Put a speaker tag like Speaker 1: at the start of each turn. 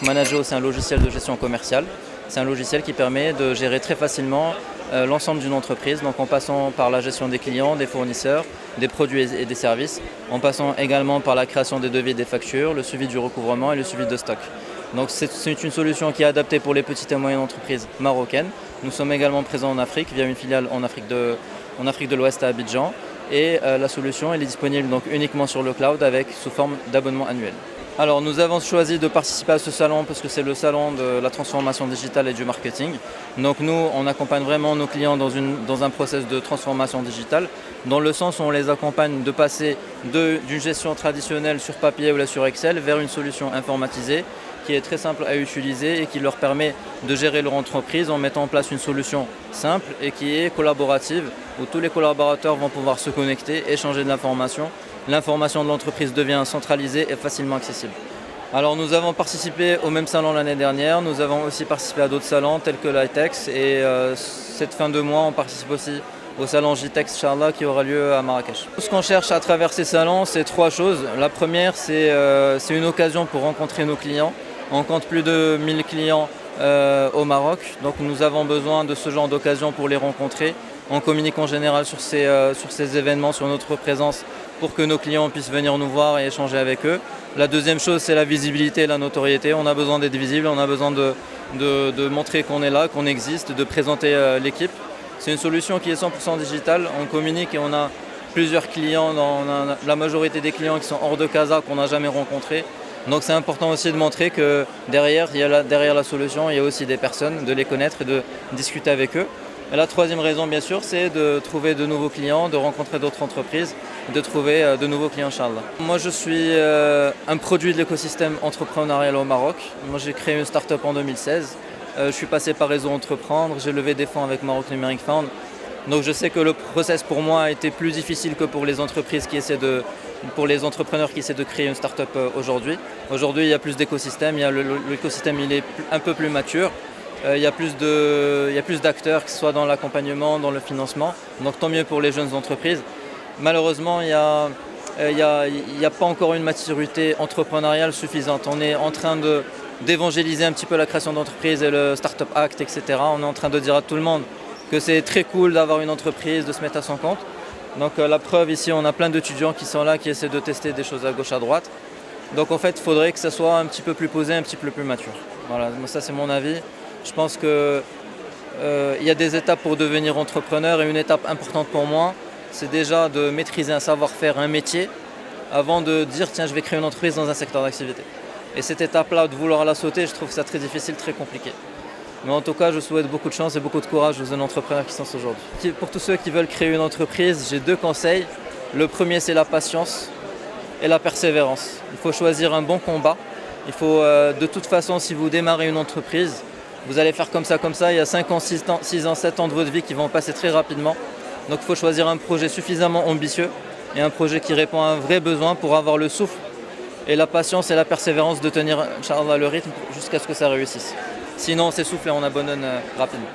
Speaker 1: Manageo, c'est un logiciel de gestion commerciale. C'est un logiciel qui permet de gérer très facilement l'ensemble d'une entreprise, donc en passant par la gestion des clients, des fournisseurs, des produits et des services, en passant également par la création des devis et des factures, le suivi du recouvrement et le suivi de stock. Donc c'est une solution qui est adaptée pour les petites et moyennes entreprises marocaines. Nous sommes également présents en Afrique via une filiale en Afrique de l'Ouest à Abidjan. Et la solution elle est disponible donc uniquement sur le cloud sous forme d'abonnement annuel. Alors nous avons choisi de participer à ce salon parce que c'est le salon de la transformation digitale et du marketing. Donc nous, on accompagne vraiment nos clients dans un process de transformation digitale, dans le sens où on les accompagne de passer d'une gestion traditionnelle sur papier ou là sur Excel vers une solution informatisée qui est très simple à utiliser et qui leur permet de gérer leur entreprise en mettant en place une solution simple et qui est collaborative, où tous les collaborateurs vont pouvoir se connecter, échanger de l'information. L'information de l'entreprise devient centralisée et facilement accessible. Alors nous avons participé au même salon l'année dernière, nous avons aussi participé à d'autres salons tels que l'ITEX et cette fin de mois on participe aussi au salon JTEX Inch'Allah qui aura lieu à Marrakech. Ce qu'on cherche à travers ces salons, c'est trois choses. La première, c'est une occasion pour rencontrer nos clients. On compte plus de 1000 clients au Maroc, donc nous avons besoin de ce genre d'occasion pour les rencontrer. On communique en général sur ces événements, sur notre présence, pour que nos clients puissent venir nous voir et échanger avec eux. La deuxième chose, c'est la visibilité et la notoriété. On a besoin d'être visible, on a besoin de montrer qu'on est là, qu'on existe, de présenter l'équipe. C'est une solution qui est 100% digitale. On communique et on a plusieurs clients, la majorité des clients qui sont hors de Casa, qu'on n'a jamais rencontrés. Donc c'est important aussi de montrer que derrière la solution, il y a aussi des personnes, de les connaître et de discuter avec eux. Et la troisième raison, bien sûr, c'est de trouver de nouveaux clients, de rencontrer d'autres entreprises, de trouver de nouveaux clients, Inch'Allah. Moi, je suis un produit de l'écosystème entrepreneurial au Maroc. Moi, j'ai créé une start-up en 2016. Je suis passé par Réseau Entreprendre, j'ai levé des fonds avec Maroc Numeric Fund. Donc je sais que le process pour moi a été plus difficile que pour les entreprises pour les entrepreneurs qui essaient de créer une start-up aujourd'hui. Aujourd'hui, il y a plus d'écosystèmes, l'écosystème il est un peu plus mature. Il y a plus d'acteurs, que ce soit dans l'accompagnement, dans le financement. Donc tant mieux pour les jeunes entreprises. Malheureusement, il n'y a pas encore une maturité entrepreneuriale suffisante. On est en train d'évangéliser un petit peu la création d'entreprises et le Startup Act, etc. On est en train de dire à tout le monde que c'est très cool d'avoir une entreprise, de se mettre à son compte. Donc la preuve ici, on a plein d'étudiants qui sont là, qui essaient de tester des choses à gauche, à droite. Donc en fait, il faudrait que ça soit un petit peu plus posé, un petit peu plus mature. Voilà, ça c'est mon avis. Je pense qu'il y a des étapes pour devenir entrepreneur et une étape importante pour moi, c'est déjà de maîtriser un savoir-faire, un métier, avant de dire tiens je vais créer une entreprise dans un secteur d'activité. Et cette étape-là, de vouloir la sauter, je trouve ça très difficile, très compliqué. Mais en tout cas, je souhaite beaucoup de chance et beaucoup de courage aux jeunes entrepreneurs qui sont aujourd'hui. Pour tous ceux qui veulent créer une entreprise, j'ai deux conseils. Le premier, c'est la patience et la persévérance. Il faut choisir un bon combat. Il faut, de toute façon, si vous démarrez une entreprise, vous allez faire comme ça, il y a 5 ans, 6 ans, 7 ans de votre vie qui vont passer très rapidement. Donc il faut choisir un projet suffisamment ambitieux et un projet qui répond à un vrai besoin pour avoir le souffle et la patience et la persévérance de tenir, Inch'Allah, le rythme jusqu'à ce que ça réussisse. Sinon on s'essouffle et on abandonne rapidement.